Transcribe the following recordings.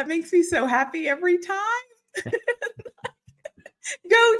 That makes me so happy every time. Go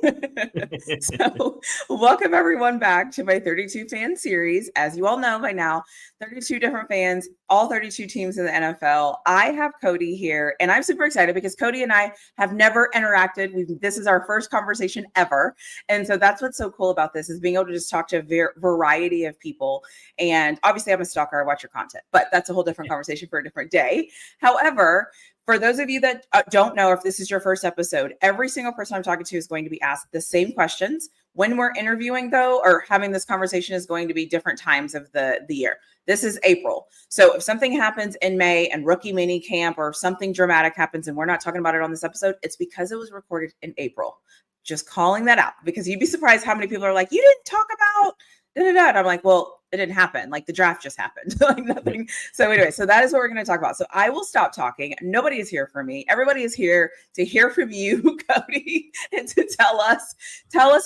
team! So welcome everyone back to my 32 fan series. As you all know by now, 32 different fans, all 32 teams in the NFL. I have Cody here, and I'm super excited because Cody and I have never interacted. This is our first conversation ever. And so that's what's so cool about this, is being able to just talk to a variety of people. And obviously I'm a stalker, I watch your content, but that's a whole different conversation for a different day. However, for those of you that don't know, if this is your first episode, every single person I'm talking to is going to be asked the same questions. When we're interviewing, though, or having this conversation, is going to be different times of the year. This is April. So if something happens in May and rookie mini camp or something dramatic happens and we're not talking about it on this episode, it's because it was recorded in April. Just calling that out, because you'd be surprised how many people are like, you didn't talk about da-da-da. And I'm like, well, it didn't happen. Like, the draft just happened. Like, nothing. So anyway, so that is what we're going to talk about. So I will stop talking. Nobody is here for me. Everybody is here to hear from you, Cody, and to tell us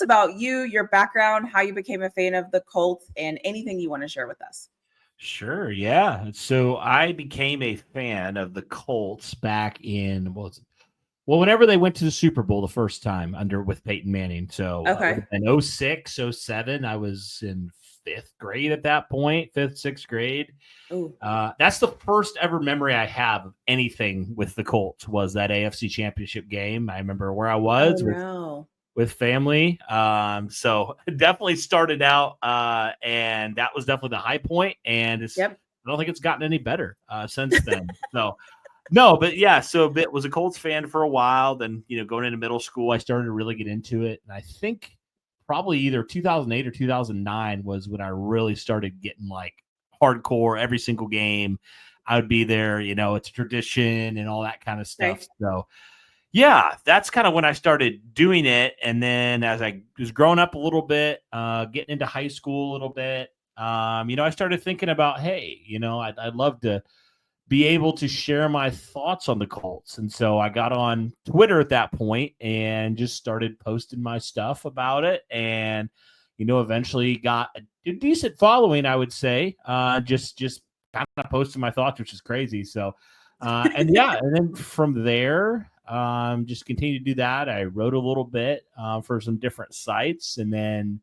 about you, your background, how you became a fan of the Colts, and anything you want to share with us. Sure. Yeah. So I became a fan of the Colts back in, whenever they went to the Super Bowl the first time with Peyton Manning. So in 06, 07, I was in fifth grade at that point, sixth grade. That's the first ever memory I have of anything with the Colts, was that AFC Championship game. I remember where I was with family. So it definitely started out, and that was definitely the high point. And I don't think it's gotten any better since then. So. No, but yeah, so was a Colts fan for a while. Then, going into middle school, I started to really get into it. And I think probably either 2008 or 2009 was when I really started getting like hardcore every single game. I would be there, it's a tradition and all that kind of stuff. Right. So yeah, that's kind of when I started doing it. And then as I was growing up a little bit, getting into high school a little bit, I started thinking about, hey, I'd love to be able to share my thoughts on the Colts. And so I got on Twitter at that point and just started posting my stuff about it. And, eventually got a decent following, I would say, just kind of posting my thoughts, which is crazy. So, and then from there, just continued to do that. I wrote a little bit for some different sites, and then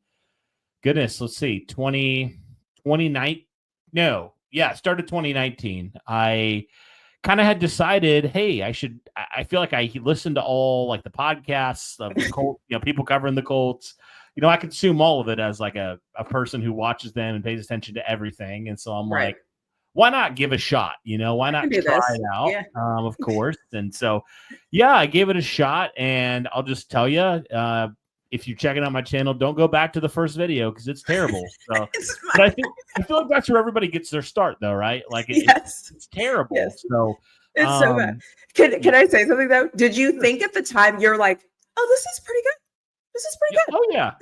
let's see, 2019. No. Yeah, started 2019. I kind of had decided, hey, I feel like I listened to all like the podcasts of the Colts, people covering the Colts. I consume all of it as like a person who watches them and pays attention to everything. And so I'm like, why not give a shot? Why not try it out? Yeah. Of course. And so, yeah, I gave it a shot, and I'll just tell you, if you're checking out my channel, don't go back to the first video because it's terrible. So, but I feel like that's where everybody gets their start, though, right? Like, it's terrible. Yes. So it's so bad. Can I say something though? Did you think at the time you're like, oh, this is pretty good? This is pretty good. Oh yeah.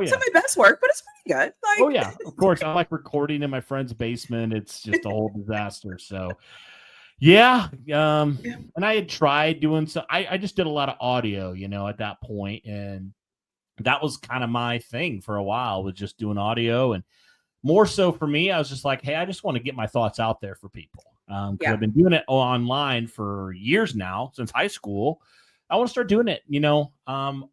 It's not my best work, but it's pretty good. Like, oh yeah, of course. I like recording in my friend's basement. It's just a whole disaster. So. Yeah. And I had tried doing so. I just did a lot of audio, at that point, and that was kind of my thing for a while, was just doing audio. And more so for me, I was just like, hey, I just want to get my thoughts out there for people. I've been doing it online for years now, since high school. I want to start doing it. I'm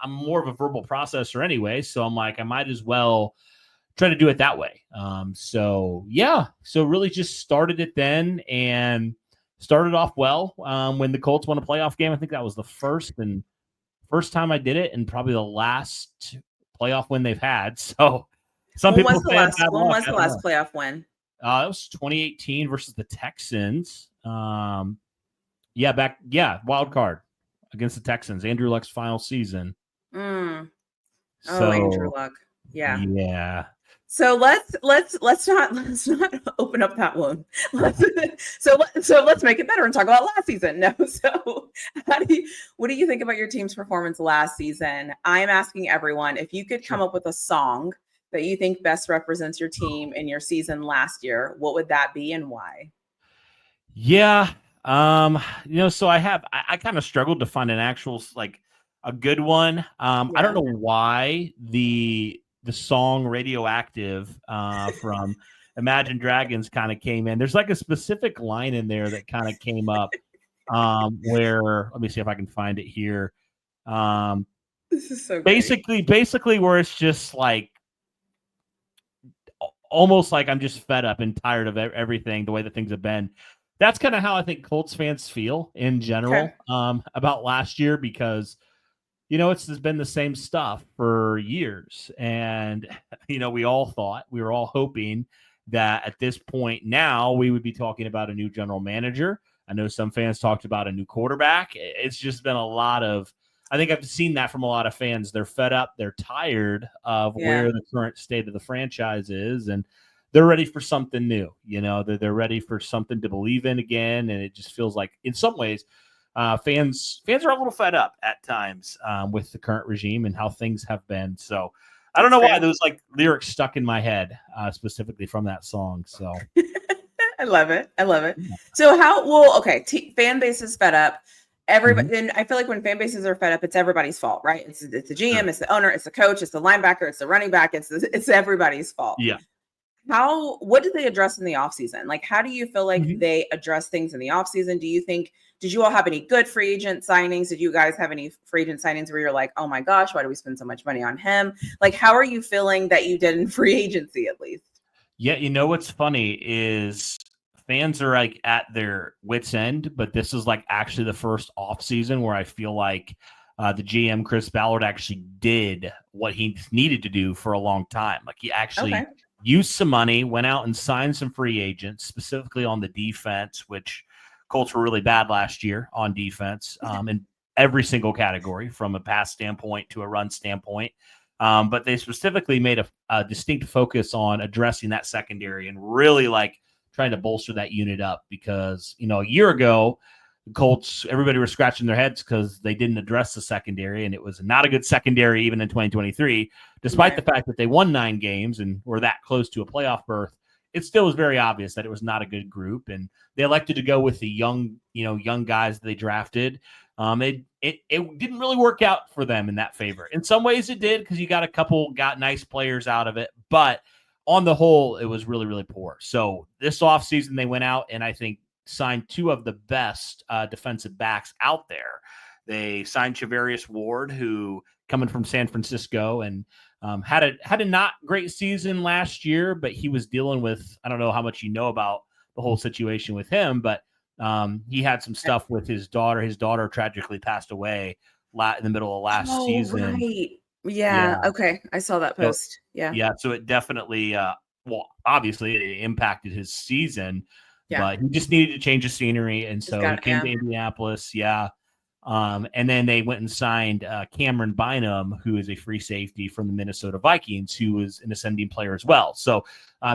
more of a verbal processor anyway, so I'm like, I might as well try to do it that way. So really just started it then, and started off well. When the Colts won a playoff game, I think that was the first time I did it, and probably the last playoff win they've had. So some people say when was the last playoff win? It was 2018 versus the Texans. Wild card against the Texans. Andrew Luck's final season. So, Andrew Luck. Yeah. Yeah. So let's not open up that one. So let's make it better and talk about last season. No, so what do you think about your team's performance last season? I'm asking everyone, if you could come up with a song that you think best represents your team in your season last year, what would that be and why? Yeah. So I kind of struggled to find an actual, like, a good one. I don't know why the the song Radioactive from Imagine Dragons kind of came in. There's like a specific line in there that kind of came up where, let me see if I can find it here. This is so basically where it's just like almost like I'm just fed up and tired of everything, the way that things have been. That's kind of how I think Colts fans feel in general about last year, because it's been the same stuff for years. And, we were all hoping that at this point now we would be talking about a new general manager. I know some fans talked about a new quarterback. It's just been a lot of, I think I've seen that from a lot of fans. They're fed up. They're tired of where the current state of the franchise is, and they're ready for something new. They're ready for something to believe in again. And it just feels like in some ways, fans are a little fed up at times with the current regime and how things have been. So I don't know why those like lyrics stuck in my head specifically from that song. So I love it. So fan base is fed up. Everybody, and I feel like when fan bases are fed up, it's everybody's fault, right? It's the GM, it's the owner, it's the coach, it's the linebacker, it's the running back, it's everybody's fault. Yeah. What did they address in the offseason? Like, how do you feel like they address things in the offseason? Did you all have any good free agent signings? Did you guys have any free agent signings where you're like, oh my gosh, why do we spend so much money on him? Like, how are you feeling that you did in free agency at least? Yeah, what's funny is fans are like at their wits' end, but this is like actually the first off season where I feel like the GM Chris Ballard actually did what he needed to do for a long time. Like he actually used some money, went out and signed some free agents, specifically on the defense, which Colts were really bad last year on defense in every single category, from a pass standpoint to a run standpoint. But they specifically made a distinct focus on addressing that secondary and really like trying to bolster that unit up, because, a year ago, the Colts, everybody was scratching their heads because they didn't address the secondary, and it was not a good secondary even in 2023, despite the fact that they won 9 games and were that close to a playoff berth. It still was very obvious that it was not a good group, and they elected to go with the young guys that they drafted. It didn't really work out for them in that favor. In some ways it did, because you got nice players out of it, but on the whole, it was really, really poor. So this offseason, they went out and I think signed 2 of the best defensive backs out there. They signed Charvarius Ward, who coming from San Francisco and had a not great season last year, but he was dealing with, I don't know how much you know about the whole situation with him, but he had some stuff with his daughter. His daughter tragically passed away in the middle of last season. Right. Yeah. Okay. I saw that post. Yeah. So it definitely, obviously it impacted his season, but he just needed to change the scenery. And so he came to Indianapolis. Yeah. And then they went and signed Cameron Bynum, who is a free safety from the Minnesota Vikings, who was an ascending player as well. So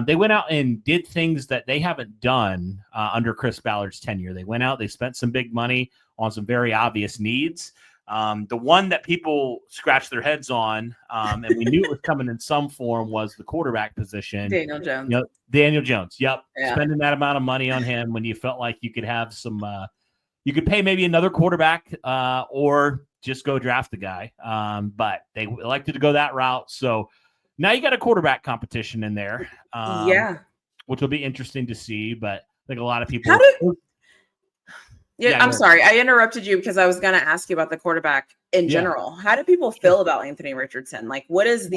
they went out and did things that they haven't done under Chris Ballard's tenure. They went out, they spent some big money on some very obvious needs. The one that people scratched their heads on, and we knew it was coming in some form, was the quarterback position. Daniel Jones. Daniel Jones. Yep. Yeah. Spending that amount of money on him when you felt like you could have some you could pay maybe another quarterback or just go draft the guy. But they elected to go that route. So now you got a quarterback competition in there. Which will be interesting to see. But I think a lot of people. I'm sorry. I interrupted you because I was going to ask you about the quarterback in general. How do people feel about Anthony Richardson? Like, what is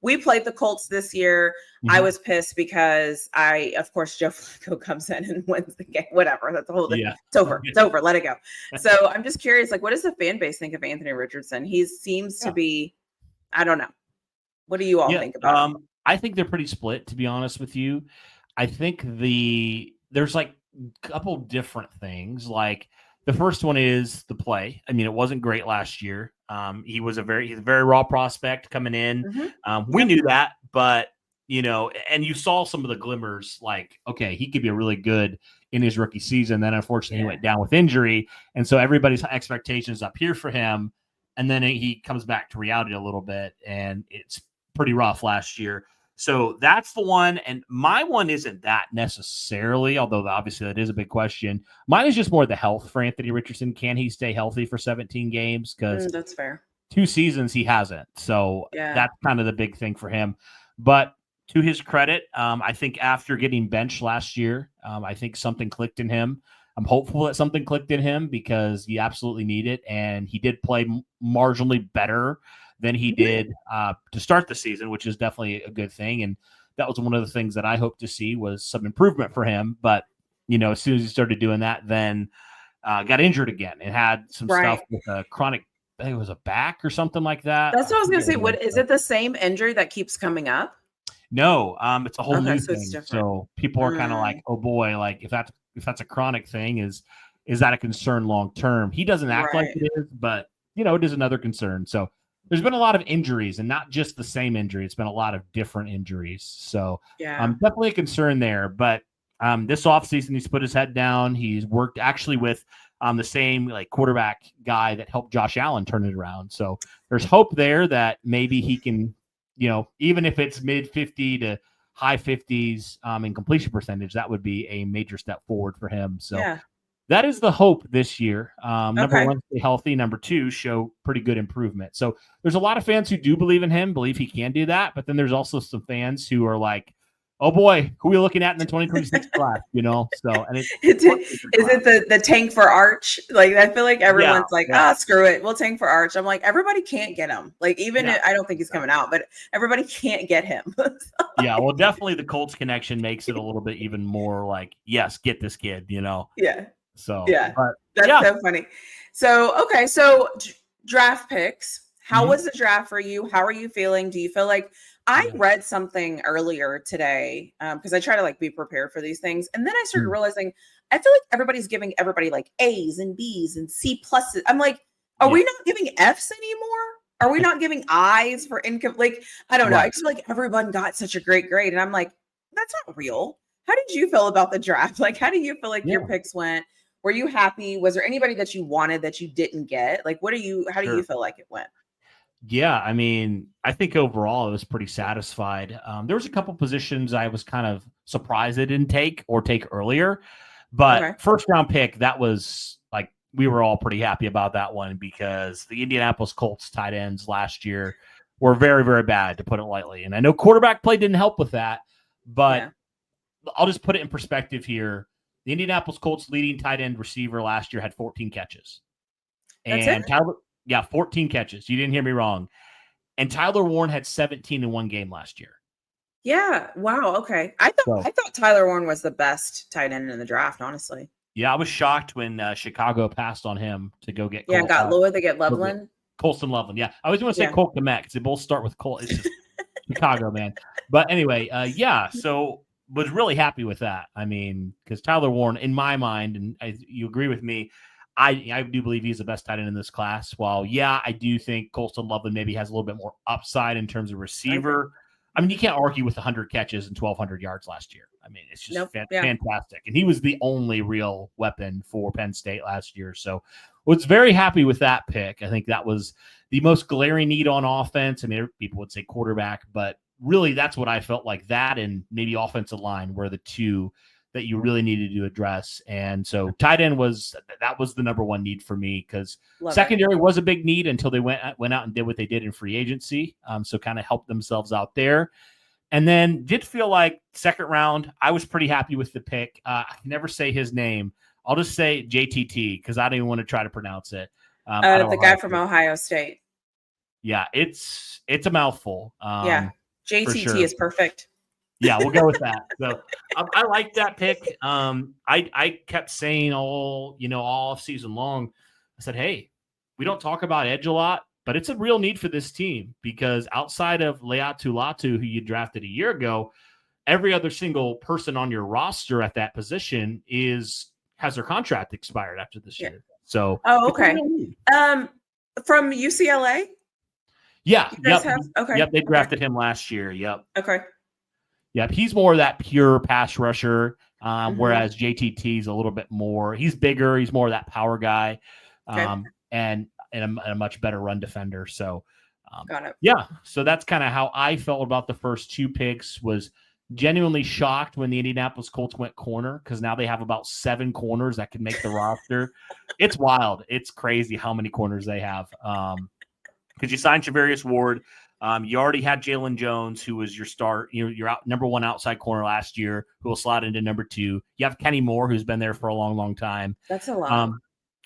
we played the Colts this year. I was pissed because of course, Joe Flacco comes in and wins the game, whatever. That's the whole thing. It's over. It's over. Let it go. So I'm just curious, like, what does the fan base think of Anthony Richardson? He seems to be, I don't know. What do you all think about him? I think they're pretty split, to be honest with you. I think there's like couple different things. Like the first one is the play. I mean, it wasn't great last year. He's a very raw prospect coming in. We knew that, but and you saw some of the glimmers, like, okay, he could be really good in his rookie season. Then unfortunately he went down with injury. And so everybody's expectations up here for him. And then he comes back to reality a little bit, and it's pretty rough last year. So that's the one. And my one isn't that necessarily, although obviously that is a big question. Mine is just more the health for Anthony Richardson. Can he stay healthy for 17 games? Because that's fair. 2 seasons he hasn't. So Yeah. that's kind of the big thing for him. But to his credit, I think after getting benched last year, I think something clicked in him. I'm hopeful that something clicked in him because he absolutely need it. And he did play marginally better than he did to start the season, which is definitely a good thing. And that was one of the things that I hoped to see was some improvement for him. But, as soon as he started doing that, then got injured again and had some stuff with a chronic, I think it was a back or something like that. That's what I was going to say. What is it? The same injury that keeps coming up? No, it's a whole new thing. So people are kind of like, oh boy, like if that's a chronic thing, is that a concern long term? He doesn't act like it is, but it is another concern. So there's been a lot of injuries, and not just the same injury. It's been a lot of different injuries. So definitely a concern there. But this offseason, he's put his head down. He's worked actually with the same like quarterback guy that helped Josh Allen turn it around. So there's hope there that maybe he can, even if it's mid 50 to high 50s in completion percentage, that would be a major step forward for him. So that is the hope this year. Number one, stay healthy. Number two, show pretty good improvement. So there's a lot of fans who do believe in him, believe he can do that. But then there's also some fans who are like, oh boy, who are we looking at in the 2026 class? So and is it the tank for Arch? Like I feel like everyone's screw it, we'll tank for Arch. I'm like, everybody can't get him. Like even if, I don't think he's coming out, but everybody can't get him. Yeah, well, definitely the Colts connection makes it a little bit even more like, yes, get this kid. Yeah. So but, that's so funny. So so draft picks. How was the draft for you? How are you feeling? Do you feel like I read something earlier today because I try to like be prepared for these things. And then I started realizing I feel like everybody's giving everybody like A's and B's and C pluses. I'm like, are we not giving F's anymore? Are we not giving I's for income? Like, I don't know. I just feel like everyone got such a great grade. And I'm like, that's not real. How did you feel about the draft? Like, how do you feel like your picks went? Were you happy? Was there anybody that you wanted that you didn't get? Like, how do you feel like it went? Yeah, I mean, I think overall I was pretty satisfied. There was a couple positions I was kind of surprised they didn't take earlier, but first round pick, that was like, we were all pretty happy about that one because the Indianapolis Colts tight ends last year were very, very bad, to put it lightly. And I know quarterback play didn't help with that, but I'll just put it in perspective here. The Indianapolis Colts leading tight end receiver last year had 14 catches. And Tyler, 14 catches. You didn't hear me wrong. And Tyler Warren had 17 in one game last year. Yeah. Wow. Okay. I thought Tyler Warren was the best tight end in the draft, honestly. Yeah, I was shocked when Chicago passed on him to go get they get Loveland. Colston Loveland. Yeah. I always want to say Colt Komet because they both start with Colt. It's just Chicago, man. But anyway, so was really happy with that. I mean, because Tyler Warren, in my mind, and you agree with me, I do believe he's the best tight end in this class. While, I do think Colston Loveland maybe has a little bit more upside in terms of receiver. I mean, you can't argue with 100 catches and 1,200 yards last year. I mean, it's just fantastic. And he was the only real weapon for Penn State last year. So was very happy with that pick. I think that was the most glaring need on offense. I mean, people would say quarterback, but really that's what I felt like. That and maybe offensive line were the two that you really needed to address. And so tight end was the number one need for me because secondary was a big need until they went out and did what they did in free agency. So kind of helped themselves out there. And then did feel like second round, I was pretty happy with the pick. I can never say his name. I'll just say JTT because I don't even want to try to pronounce it. The guy from Ohio State. Yeah, it's a mouthful. JTT is perfect. Yeah, we'll go with that. So I like that pick. I kept saying all season long, I said, hey, we don't talk about edge a lot, but it's a real need for this team because outside of Leatu Latu, who you drafted a year ago, every other single person on your roster at that position has their contract expired after this year. So okay. From UCLA? Yeah. Yep. They drafted him last year. Yep. Okay. Yep, he's more of that pure pass rusher, whereas JTT is a little bit more. He's bigger. He's more of that power guy, and a much better run defender. So, got it. Yeah, so that's kind of how I felt about the first two picks. Was genuinely shocked when the Indianapolis Colts went corner because now they have about 7 corners that can make the roster. It's wild. It's crazy how many corners they have. because you signed Charvarius Ward. You already had Jalen Jones, who was your start, your number one outside corner last year, who will slot into number 2. You have Kenny Moore, who's been there for a long, long time. That's a lot.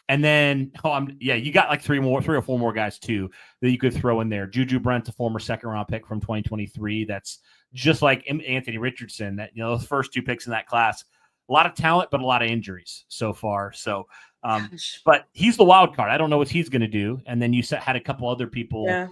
And then, you got like 3 or 4 more guys too that you could throw in there. Juju Brent, a former second-round pick from 2023. That's just like Anthony Richardson. That those first 2 picks in that class, a lot of talent, but a lot of injuries so far. So, but he's the wild card. I don't know what he's going to do. And then you had a couple other people. Yeah.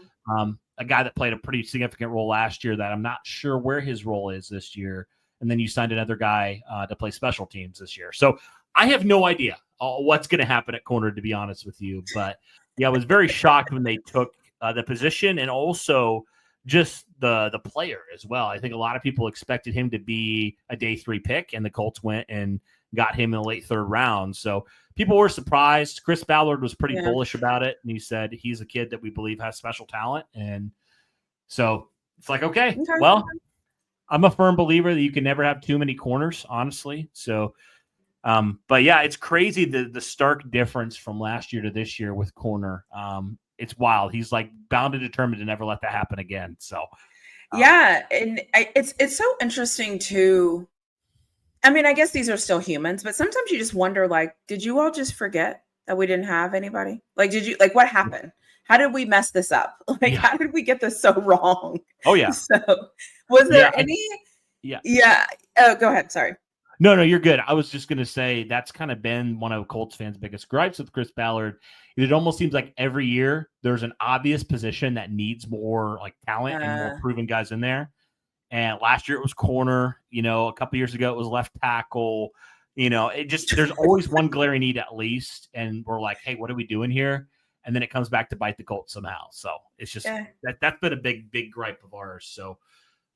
A guy that played a pretty significant role last year that I'm not sure where his role is this year. And then you signed another guy to play special teams this year. So I have no idea what's going to happen at corner, to be honest with you. But I was very shocked when they took the position and also just the player as well. I think a lot of people expected him to be a day 3 pick, and the Colts went and got him in the late 3rd round. So people were surprised. Chris Ballard was pretty bullish about it, and he said he's a kid that we believe has special talent. And so it's like, okay, well, I'm a firm believer that you can never have too many corners, honestly. So, but yeah, it's crazy the stark difference from last year to this year with corner. It's wild. He's like bound and determined to never let that happen again. So, and it's so interesting too. I mean, I guess these are still humans, but sometimes you just wonder, like, did you all just forget that we didn't have anybody? Like, what happened? How did we mess this up? Like, how did we get this so wrong? Oh, yeah. So was there any? Yeah. Oh, go ahead. Sorry. No, you're good. I was just going to say that's kind of been one of Colts fans' biggest gripes with Chris Ballard. It almost seems like every year there's an obvious position that needs more like talent and more proven guys in there. And last year it was corner, a couple years ago it was left tackle, there's always one glaring need at least. And we're like, hey, what are we doing here? And then it comes back to bite the Colts somehow. So it's just that's been a big gripe of ours. So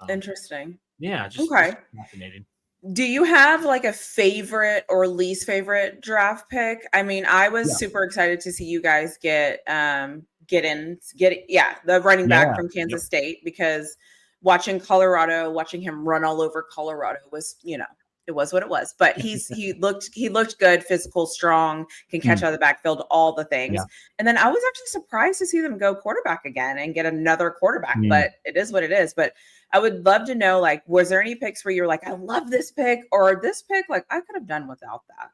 interesting. Yeah. Just fascinating. Do you have like a favorite or least favorite draft pick? I mean, I was super excited to see you guys get the running back from Kansas State, because watching him run all over Colorado was, it was what it was. But he looked good, physical, strong, can catch out of the backfield, all the things. Yeah. And then I was actually surprised to see them go quarterback again and get another quarterback. But it is what it is. But I would love to know, like, was there any picks where you were like, I love this pick, or this pick, like, I could have done without that?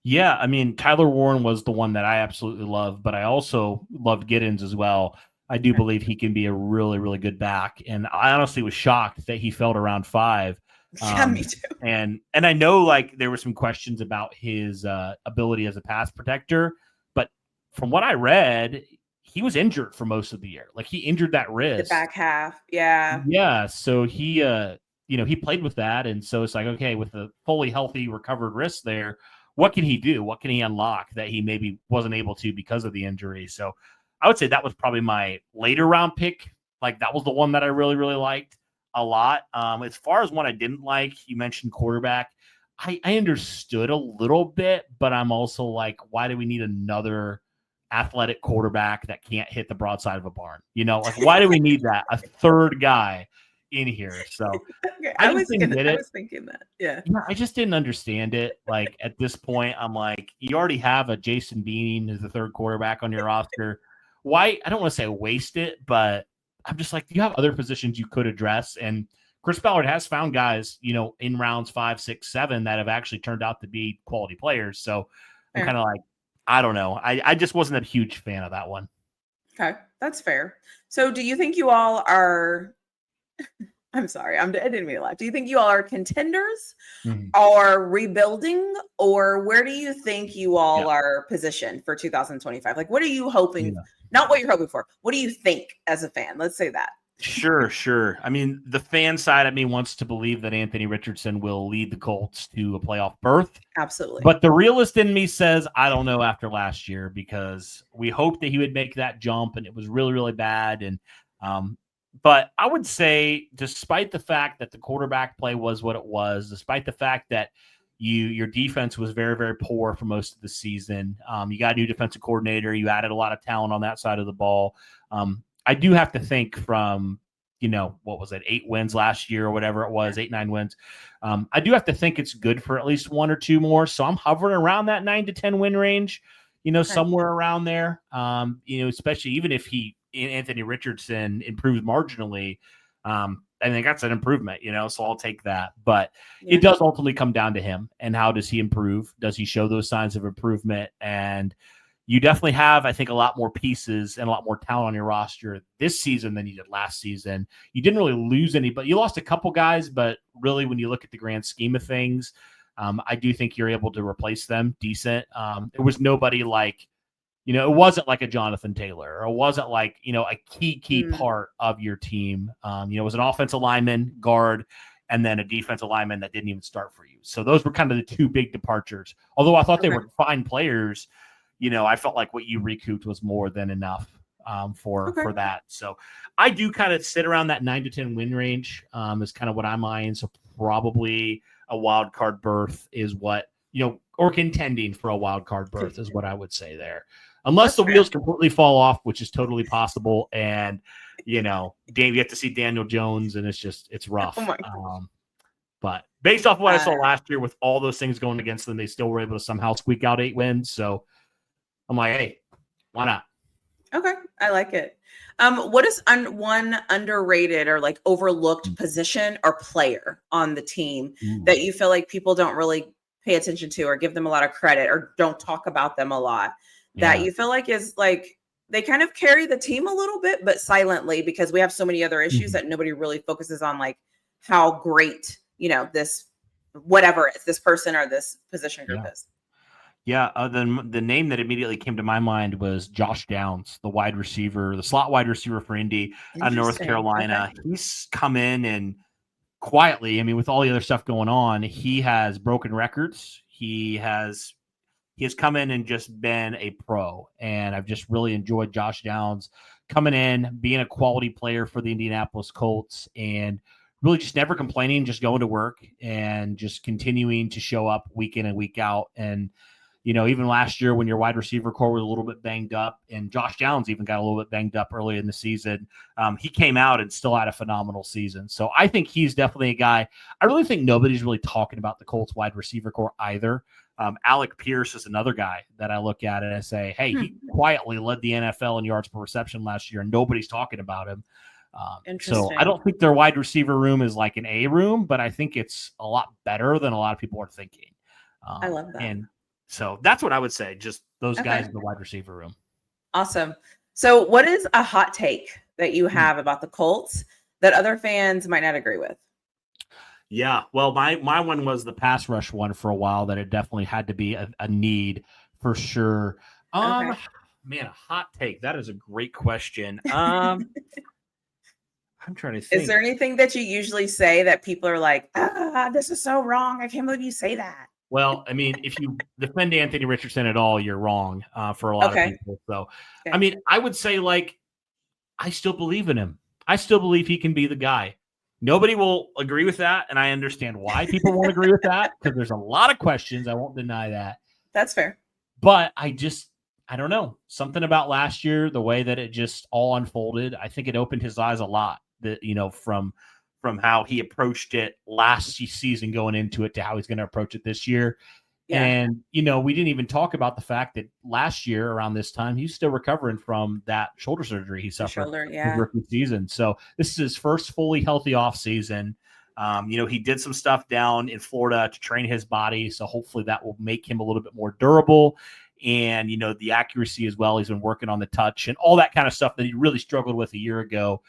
Yeah, I mean, Tyler Warren was the one that I absolutely loved, but I also loved Giddens as well. I do believe he can be a really, really good back. And I honestly was shocked that he fell to round 5. Yeah, me too. And I know, like, there were some questions about his ability as a pass protector, but from what I read, he was injured for most of the year. Like, he injured that wrist. The back half. Yeah. Yeah. So he, he played with that. And so it's like, okay, with a fully healthy, recovered wrist there, what can he do? What can he unlock that he maybe wasn't able to because of the injury? So I would say that was probably my later round pick. Like, that was the one that I really, really liked a lot. As far as one I didn't like, you mentioned quarterback. I understood a little bit, but I'm also like, why do we need another athletic quarterback that can't hit the broadside of a barn? Like, why do we need that? A third guy in here. So I was thinking that. Yeah. I just didn't understand it. Like, at this point, I'm like, you already have a Jason Bean as the third quarterback on your roster. Why? I don't want to say waste it, but I'm just like, you have other positions you could address. And Chris Ballard has found guys, in rounds 5, 6, 7 that have actually turned out to be quality players. So I'm kind of like, I don't know. I just wasn't a huge fan of that one. Okay, that's fair. So do you think you all are I'm sorry, I didn't mean to laugh. Do you think you all are contenders or rebuilding, or where do you think you all are positioned for 2025? Like, what are you hoping? Not what you're hoping for. What do you think as a fan? Let's say that. Sure. I mean, the fan side of me wants to believe that Anthony Richardson will lead the Colts to a playoff berth. Absolutely. But the realist in me says, I don't know after last year, because we hoped that he would make that jump and it was really, really bad. And, but I would say, despite the fact that the quarterback play was what it was, despite the fact that your defense was very, very poor for most of the season, you got a new defensive coordinator, you added a lot of talent on that side of the ball. I do have to think from, what was it, 8 wins last year or whatever it was, 8, 9 wins. I do have to think it's good for at least 1 or 2 more. So I'm hovering around that 9 to 10 win range, somewhere around there. Especially even if he Anthony Richardson improved marginally, I think that's an improvement, so I'll take that. But it does ultimately come down to him and how does he improve? Does he show those signs of improvement? And you definitely have, I think, a lot more pieces and a lot more talent on your roster this season than you did last season. You didn't really lose any, but you lost a couple guys. But really, when you look at the grand scheme of things, I do think you're able to replace them decent. There was nobody like, it wasn't like a Jonathan Taylor, or it wasn't like, a key part of your team. It was an offensive lineman, guard, and then a defensive lineman that didn't even start for you. So those were kind of the two big departures. Although I thought they were fine players, I felt like what you recouped was more than enough for that. So I do kind of sit around that 9 to 10 win range is kind of what I'm eyeing. So probably a wild card berth is what, or contending for a wild card berth is what I would say there. Unless the wheels completely fall off, which is totally possible. And, you have to see Daniel Jones and it's rough. But based off of what I saw last year with all those things going against them, they still were able to somehow squeak out 8 wins. So I'm like, hey, why not? Okay. I like it. What is one underrated or like overlooked position or player on the team that you feel like people don't really pay attention to or give them a lot of credit or don't talk about them a lot that you feel like is like, they kind of carry the team a little bit, but silently, because we have so many other issues that nobody really focuses on, like how great, this, whatever it's this person or this position group is. Yeah, the name that immediately came to my mind was Josh Downs, the slot wide receiver for Indy out of North Carolina. Okay. He's come in and quietly, with all the other stuff going on, he has broken records. He has come in and just been a pro, and I've just really enjoyed Josh Downs coming in, being a quality player for the Indianapolis Colts, and really just never complaining, just going to work and just continuing to show up week in and week out. And even last year when your wide receiver core was a little bit banged up, and Josh Downs even got a little bit banged up early in the season, he came out and still had a phenomenal season. So I think he's definitely a guy. I really think nobody's really talking about the Colts wide receiver core either. Alec Pierce is another guy that I look at and I say, hey, he quietly led the NFL in yards per reception last year, and nobody's talking about him. So I don't think their wide receiver room is like an A room, but I think it's a lot better than a lot of people are thinking. I love that. And so that's what I would say. Just those guys in the wide receiver room. Awesome. So what is a hot take that you have about the Colts that other fans might not agree with? Yeah. Well, my one was the pass rush one for a while, that it definitely had to be a need for sure. Man, a hot take. That is a great question. I'm trying to think. Is there anything that you usually say that people are like, this is so wrong, I can't believe you say that? Well, if you defend Anthony Richardson at all, you're wrong for a lot of people. So, I would say, like, I still believe in him. I still believe he can be the guy. Nobody will agree with that, and I understand why people won't agree with that, because there's a lot of questions. I won't deny that. That's fair. But I don't know. Something about last year, the way that it just all unfolded, I think it opened his eyes a lot. That from how he approached it last season going into it to how he's going to approach it this year. Yeah. And, we didn't even talk about the fact that last year around this time, he's still recovering from that shoulder surgery he suffered his rookie season. So this is his first fully healthy off season. He did some stuff down in Florida to train his body. So hopefully that will make him a little bit more durable. And, the accuracy as well. He's been working on the touch and all that kind of stuff that he really struggled with a year ago.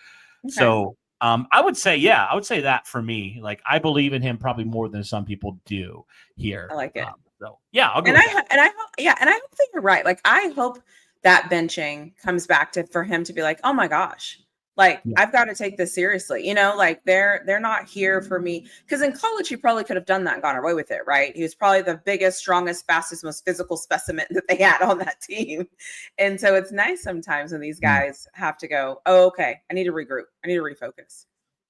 Okay. So I would say that for me, like, I believe in him probably more than some people do here. I like it. So yeah, I'll go. And I hope that you're right. Like, I hope that benching comes back for him to be like, oh my gosh, like, I've got to take this seriously. Like, they're not here for me. Because in college, he probably could have done that and gone away with it, right? He was probably the biggest, strongest, fastest, most physical specimen that they had on that team. And so it's nice sometimes when these guys have to go, oh, okay, I need to regroup. I need to refocus.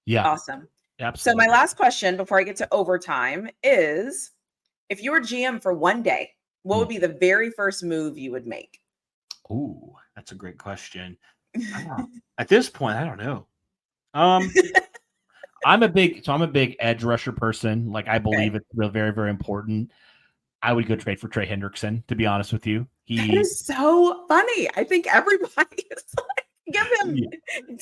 Yeah. Awesome. Absolutely. So my last question before I get to overtime is, if you were GM for one day, what would be the very first move you would make? Ooh, that's a great question. At this point, I don't know. I'm a big edge rusher person. Like, I believe it's very, very important. I would go trade for Trey Hendrickson, to be honest with you. That is so funny. I think everybody is like, Give him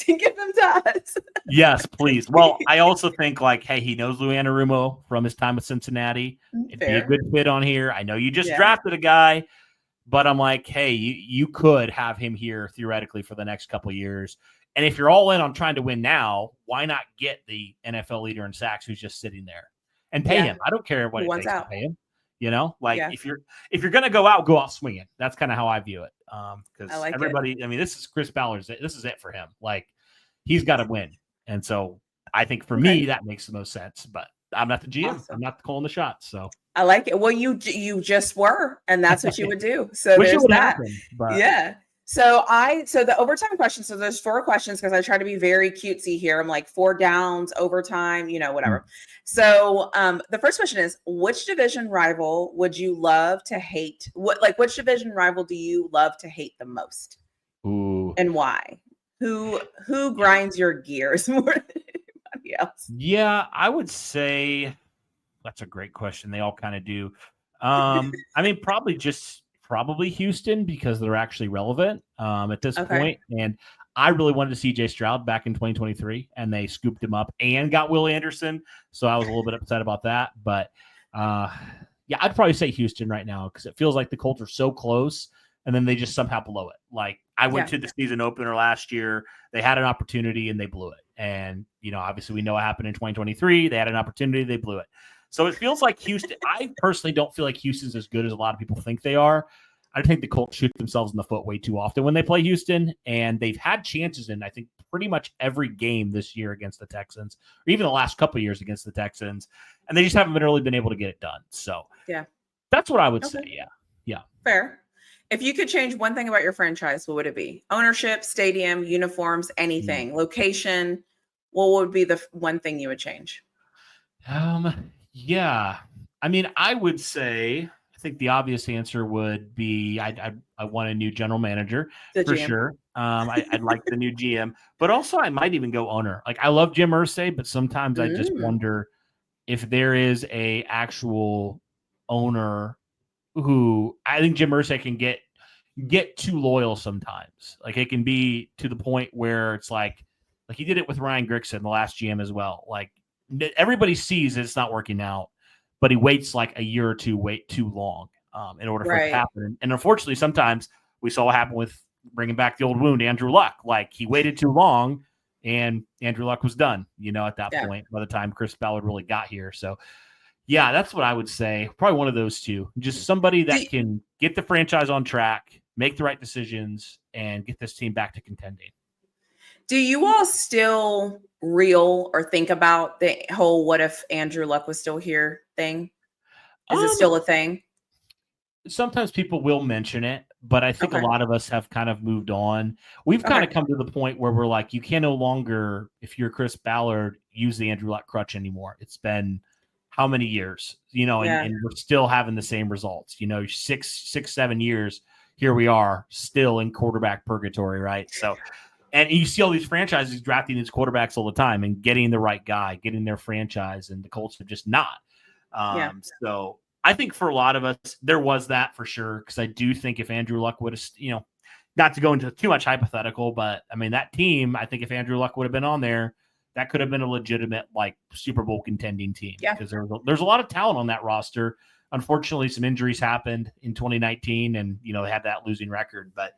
to us. Yes, please. Well, I also think like, hey, he knows Lou Anarumo from his time with Cincinnati. It'd be a good fit on here. I know you just drafted a guy, but I'm like, hey, you could have him here theoretically for the next couple of years. And if you're all in on trying to win now, why not get the NFL leader in sacks who's just sitting there and pay him? I don't care what it takes to pay him. You know, like if you're going to go out swinging. That's kind of how I view it. Because everybody, I mean, this is Chris Ballard's. This is it for him. Like he's got to win. And so I think for me, that makes the most sense, but I'm not the GM. Awesome. I'm not calling the shots. So I like it. Well, you just were, and that's what you would do. So there's that. Happen, but... Yeah. So the overtime question. So there's 4 questions because I try to be very cutesy here. I'm like 4 downs, overtime, whatever. Mm. So the first question is, which division rival would you love to hate? Which division rival do you love to hate the most? Ooh. And why? Who grinds your gears more than anybody else? Yeah, I would say that's a great question. They all kind of do. I mean, probably Houston because they're actually relevant at this point. And I really wanted to see CJ Stroud back in 2023, and they scooped him up and got Will Anderson. So I was a little bit upset about that. But yeah, I'd probably say Houston right now because it feels like the Colts are so close, and then they just somehow blow it. Like I went to the season opener last year. They had an opportunity, and they blew it. And, obviously we know what happened in 2023. They had an opportunity. They blew it. So it feels like Houston. I personally don't feel like Houston's as good as a lot of people think they are. I think the Colts shoot themselves in the foot way too often when they play Houston, and they've had chances in, I think, pretty much every game this year against the Texans, or even the last couple of years against the Texans, and they just haven't really been able to get it done. So that's what I would say. Yeah. Fair. If you could change one thing about your franchise, what would it be? Ownership, stadium, uniforms, anything, location. What would be the one thing you would change? Yeah. I mean, I would say, I think the obvious answer would be I want a new general manager for sure. I'd like the new GM, but also I might even go owner. Like I love Jim Irsay, but sometimes I just wonder if there is a actual owner who I think Jim Irsay can get too loyal sometimes. Like it can be to the point where it's like he did it with Ryan Grigson, the last GM as well. Like everybody sees it's not working out, but he waits like a year or two, wait too long in order for it to happen. And unfortunately, sometimes we saw what happened with bringing back the old wound, Andrew Luck. Like he waited too long, and Andrew Luck was done, at that point by the time Chris Ballard really got here. So, yeah, that's what I would say. Probably one of those two. Just somebody that can get the franchise on track, make the right decisions, and get this team back to contending. Do you all still reel or think about the whole "what if Andrew Luck was still here" thing? Is it still a thing? Sometimes people will mention it, but I think a lot of us have kind of moved on. We've kind of come to the point where we're like, you can no longer, if you're Chris Ballard, use the Andrew Luck crutch anymore. It's been how many years, and we're still having the same results. 6-7 years, here we are still in quarterback purgatory, right? So. And you see all these franchises drafting these quarterbacks all the time and getting the right guy, getting their franchise, and the Colts are just not. So I think for a lot of us, there was that for sure, because I do think if Andrew Luck would have, not to go into too much hypothetical, but I mean, that team, I think if Andrew Luck would have been on there, that could have been a legitimate Super Bowl contending team. Because there's a lot of talent on that roster. Unfortunately, some injuries happened in 2019, and they had that losing record, but.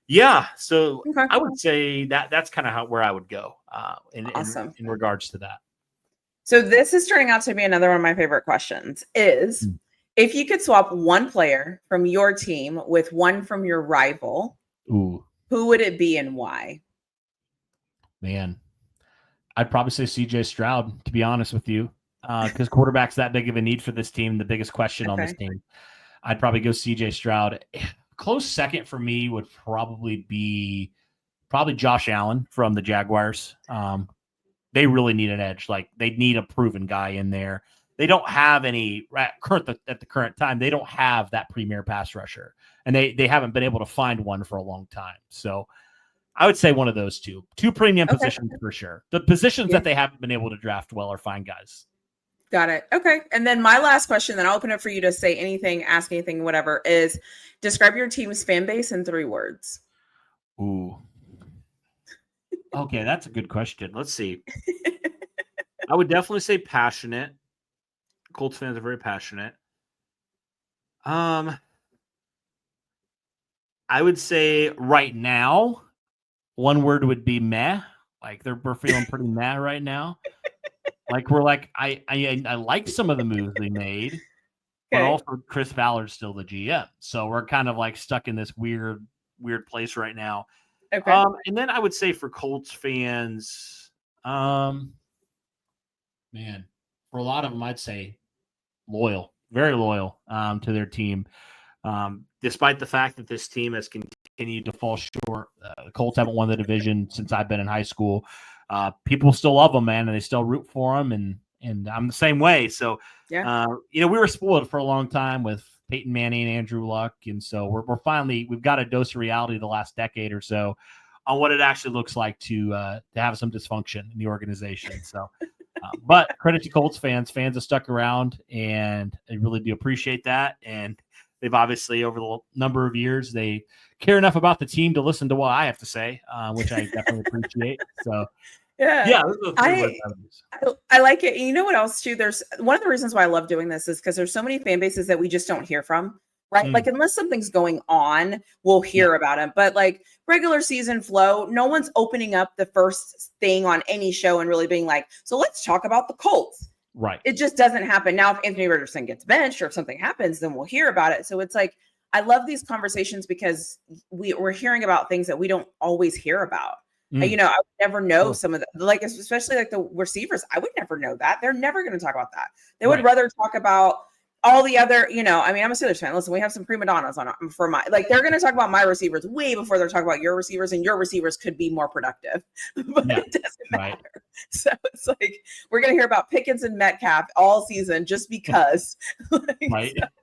Yeah, so I would say that's kind of where I would go in regards to that. So this is turning out to be another one of my favorite questions is if you could swap one player from your team with one from your rival, who would it be and why? Man, I'd probably say CJ Stroud, to be honest with you, because quarterback's that big of a need for this team, the biggest question on this team. I'd probably go CJ Stroud. Close second for me would probably be Josh Allen from the Jaguars. They really need an edge. Like they need a proven guy in there. They don't have any at the current time. They don't have that premier pass rusher, and they haven't been able to find one for a long time. So I would say one of those two premium positions for sure. The positions that they haven't been able to draft well are fine guys. Got it. Okay. And then my last question, then I'll open it for you to say anything, ask anything, whatever, is describe your team's fan base in 3 words. Ooh. Okay, that's a good question. Let's see. I would definitely say passionate. Colts fans are very passionate. I would say right now, one word would be meh. Like we're feeling pretty meh right now. Like we're like I like some of the moves they made, but also Chris Ballard's still the GM, so we're kind of like stuck in this weird place right now. Okay. And then I would say for Colts fans, man, for a lot of them, I'd say loyal, very loyal to their team. Despite the fact that this team has continued to fall short, the Colts haven't won the division since I've been in high school. People still love them, man, and they still root for them, and I'm the same way. So, we were spoiled for a long time with Peyton Manning and Andrew Luck, and so we're finally we've got a dose of reality the last decade or so on what it actually looks like to have some dysfunction in the organization. So. But credit to Colts fans have stuck around, and I really do appreciate that. And they've obviously, over the number of years, they care enough about the team to listen to what I have to say, which I definitely appreciate. So, yeah, I like it. You know what else too? There's one of the reasons why I love doing this is because there's so many fan bases that we just don't hear from. Right. Like, unless something's going on, we'll hear about them. But like regular season flow, no one's opening up the first thing on any show and really being like, so let's talk about the Colts. Right. It just doesn't happen. Now, if Anthony Richardson gets benched or if something happens, then we'll hear about it. So it's like, I love these conversations because we're hearing about things that we don't always hear about. I would never know some of the, like, especially like the receivers. I would never know that. They're never going to talk about that. They would rather talk about all the other, I'm a Steelers fan. Listen, we have some prima donnas on for my, like, they're going to talk about my receivers way before they're talking about your receivers, and your receivers could be more productive, but it doesn't matter. So it's like, we're going to hear about Pickens and Metcalf all season just because. Well,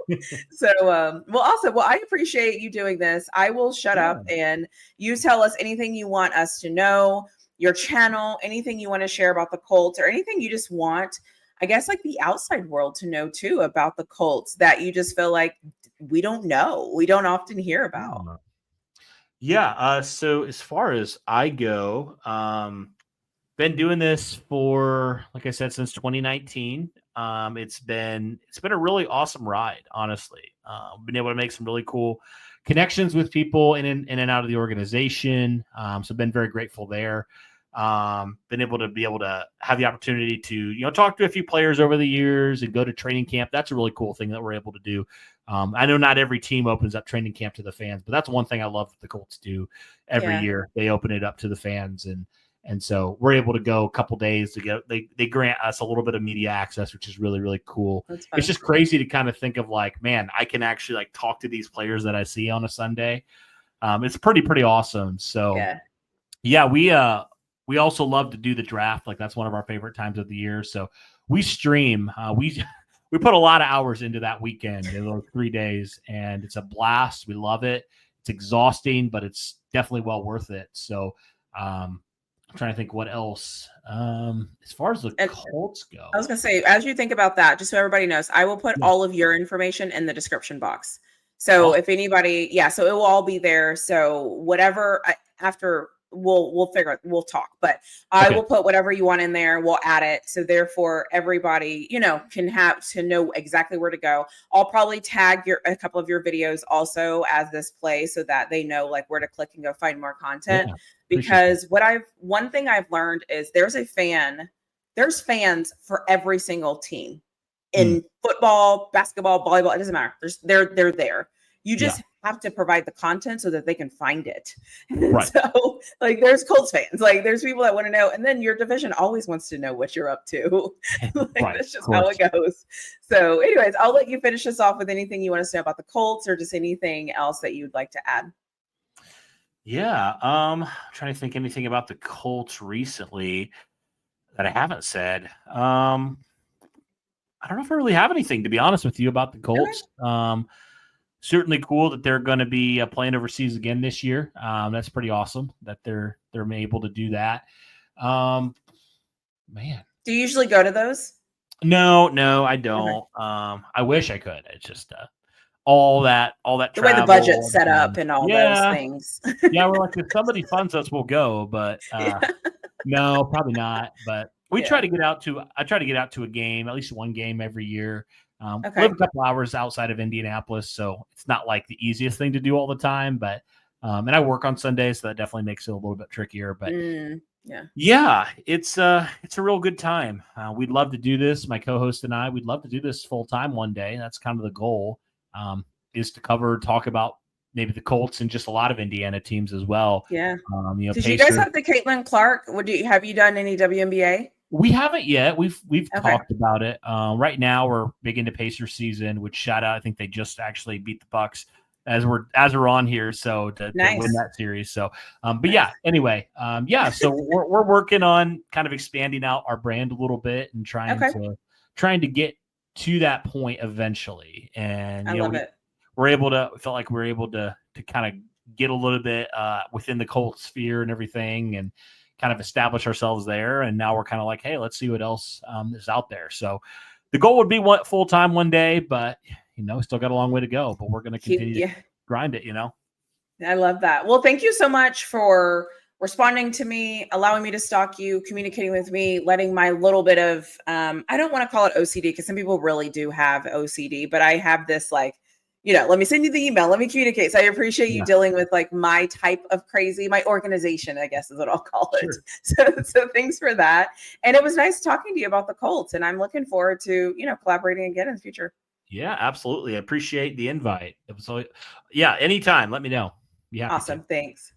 I appreciate you doing this. I will shut up and you tell us anything you want us to know, your channel, anything you want to share about the Colts, or anything you just want, I guess, like the outside world to know too about the Colts that you just feel like we don't know. We don't often hear about. Yeah. So as far as I go, been doing this for, like I said, since 2019. It's been a really awesome ride, honestly. Been able to make some really cool connections with people in and out of the organization. So been very grateful there. Been able to have the opportunity to, talk to a few players over the years and go to training camp. That's a really cool thing that we're able to do. I know not every team opens up training camp to the fans, but that's one thing I love that the Colts do every year. They open it up to the fans, and so we're able to go a couple days to get, they grant us a little bit of media access, which is really, really cool. It's just crazy to kind of think of like, man, I can actually like talk to these players that I see on a Sunday. It's pretty awesome. So we also love to do the draft. Like, that's one of our favorite times of the year. So we stream, we put a lot of hours into that weekend in those 3 days, and it's a blast. We love it. It's exhausting, but it's definitely well worth it. So, I'm trying to think what else. As far as the Colts go, I was going to say, as you think about that, just so everybody knows, I will put all of your information in the description box. So if anybody, so it will all be there. So whatever after we'll figure it, we'll talk, but I will put whatever you want in there. We'll add it. So therefore everybody, can have to know exactly where to go. I'll probably tag a couple of your videos also as this play so that they know like where to click and go find more content. Because one thing I've learned is there's fans for every single team in football, basketball, volleyball. It doesn't matter. They're there. You just have to provide the content so that they can find it. So like there's Colts fans, like there's people that want to know. And then your division always wants to know what you're up to. That's just how it goes. So anyways, I'll let you finish this off with anything you want to say about the Colts or just anything else that you'd like to add. I'm trying to think anything about the Colts recently that I haven't said. I don't know if I really have anything, to be honest with you, about the Colts. Certainly cool that they're going to be playing overseas again this year. That's pretty awesome that they're able to do that. Man, do you usually go to those? No, I don't. I wish I could. It's just all that the travel, way the budget's set up and all those yeah, things. yeah. We're like, if somebody funds us, we'll go, but Yeah. no, probably not. But we Yeah. try to get out to. I try to get out to a game, at least one game every year. Okay. Live a couple hours outside of Indianapolis, so it's not like the easiest thing to do all the time. But and I work on Sundays, so that definitely makes it a little bit trickier. But yeah, it's a real good time. We'd love to do this. My co-host and I, we'd love to do this full time one day. That's kind of the goal. Is to talk about maybe the Colts and just a lot of Indiana teams as well. Yeah. Did Pacers. you guys have the Caitlin Clark? Have you done any WNBA? We haven't yet. We've talked about it. Right now we're big into Pacers season, which shout out. I think they just actually beat the Bucks as we're on here. So to win that series. So, but yeah, anyway, so we're working on kind of expanding out our brand a little bit and trying to get to that point eventually. And I love it. Felt like we're able to kind of get a little bit within the Colts sphere and everything, and kind of establish ourselves there. And now we're kind of like, hey, let's see what else is out there. So the goal would be full time one day, but still got a long way to go. But we're going to continue to grind it. I love that. Well, thank you so much for responding to me, allowing me to stalk you, communicating with me, letting my little bit of I don't want to call it OCD because some people really do have OCD, but I have this like, let me send you the email. Let me communicate. So I appreciate you dealing with like my type of crazy, my organization, I guess is what I'll call it. Sure. So thanks for that. And it was nice talking to you about the Colts. And I'm looking forward to, collaborating again in the future. Yeah, absolutely. I appreciate the invite. It was anytime. Let me know. Awesome. Thanks.